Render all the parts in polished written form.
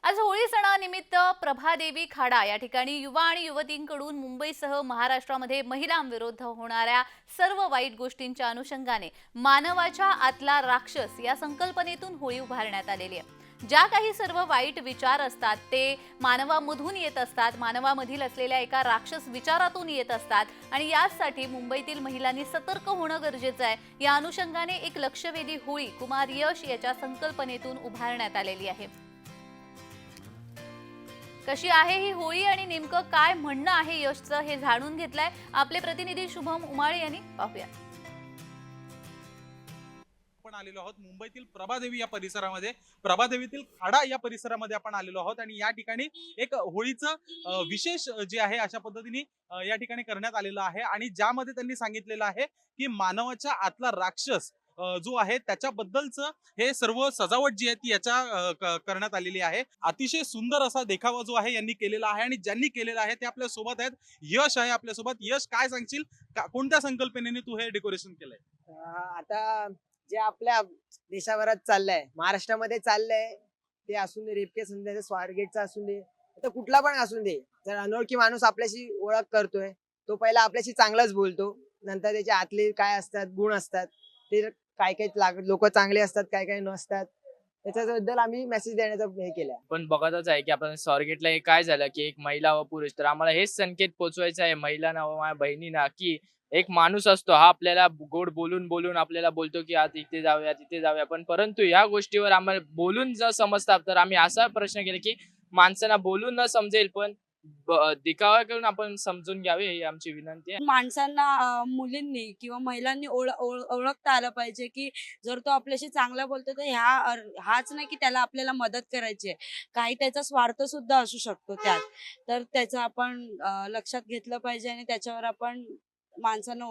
आज होळी सणानिमित्त प्रभादेवी खाडा या ठिकाणी युवा आणि युवतींकडून मुंबईसह महाराष्ट्रामध्ये महिलांविरुद्ध होणाऱ्या सर्व वाईट गोष्टींच्या अनुषंगाने मानवाच्या आतला राक्षस या संकल्पनेतून होळी उभारण्यात आलेली आहे। ज्या काही सर्व वाईट विचार असतात ते मानवामधून येत असतात, मानवामधील असलेल्या एका राक्षस विचारातून येत असतात आणि यासाठी मुंबईतील महिलांनी सतर्क होणं गरजेचं आहे। या अनुषंगाने एक लक्षवेधी होळी कुमार यश याच्या संकल्पनेतून उभारण्यात आलेली आहे। कशी आहे ही होळी आणि नेमकं काय म्हणणं आहे यशचं हे जाणून घेतलंय आपले प्रतिनिधी शुभम उमाळे यांनी। पाहूया। आपण आलेलो आहोत मुंबईतील प्रभादेवी या परिसरामध्ये, प्रभादेवीतील खाडा या परिसरामध्ये आपण आलेलो आहोत आणि या ठिकाणी एक होळीचं विशेष जे आहे अशा पद्धतीने या ठिकाणी करण्यात आलेलं आहे आणि ज्यामध्ये त्यांनी सांगितलेलं आहे की मानवाच्या आतला राक्षस जो आहे त्याच्याबद्दलचं हे सर्व सजावट जी आहे ती करण्यात आलेली आहे। अतिशय सुंदर असा देखावा जो आहे यांनी केलेला आहे आणि ज्यांनी केलेला आहे ते आपल्या सोबत आहेत। यश आहे आपल्या सोबत। यश, काय सांगशील, कोणत्या संकल्पनेने तू हे डेकोरेशन केलंय? आता जे आपल्या देशाभरात चाललंय, महाराष्ट्रामध्ये चाललंय, ते असून दे रेप केस, स्वारगेटचा असून दे, तर कुठला पण असून दे, जर अनोळखी माणूस आपल्याशी ओळख करतोय, तो पहिला आपल्याशी चांगलाच बोलतो, नंतर त्याच्या आतले काय असतात गुण असतात ते काय काय लोक चांगले असतात, काय काय नसतात, त्याच्याबद्दल आम्ही मेसेज देण्याचा हे केलाय। पण बघतच आहे की आपण स्वारगेटला हे काय झालं की एक महिला व पुरुष, तर आम्हाला हेच संकेत पोहोचवायचा आहे महिलांना व माझ्या बहिणींना की एक माणूस असतो, हा आपल्याला गोड बोलून बोलून आपल्याला बोलतो की आज इथे जाऊया तिथे जाऊया, पण परंतु या गोष्टीवर आम्हाला बोलून जर समजतात तर आम्ही असा प्रश्न केला की माणसांना बोलून न समजेल पण दिखावा करून आपण समजून घ्यावे, ही आमची विनंती आहे। माणसांना मुलींनी किंवा महिलांनी ओळखता आलं पाहिजे की जर तो आपल्याशी चांगला बोलतो तर हाच नाही की त्याला आपल्याला मदत करायची आहे, काही त्याचा स्वार्थ सुद्धा असू शकतो त्यात, तर त्याचं आपण लक्षात घेतलं पाहिजे आणि त्याच्यावर आपण माणसांना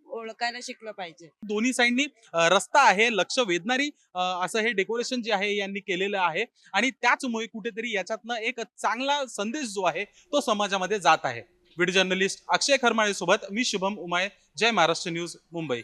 ओळखायला शिकलं पाहिजे। दोन्ही साइडनी रस्ता आहे, लक्ष वेधणारी असं हे डेकोरेशन जे आहे यांनी केलेलं आहे आणि त्याचमुळे कुठेतरी याच्यातनं एक चांगला संदेश जो आहे तो समाजामध्ये जात आहे। व्हिडिओ जर्नलिस्ट अक्षय खरमाळे सोबत मी शुभम उमाळे, जय महाराष्ट्र न्यूज, मुंबई।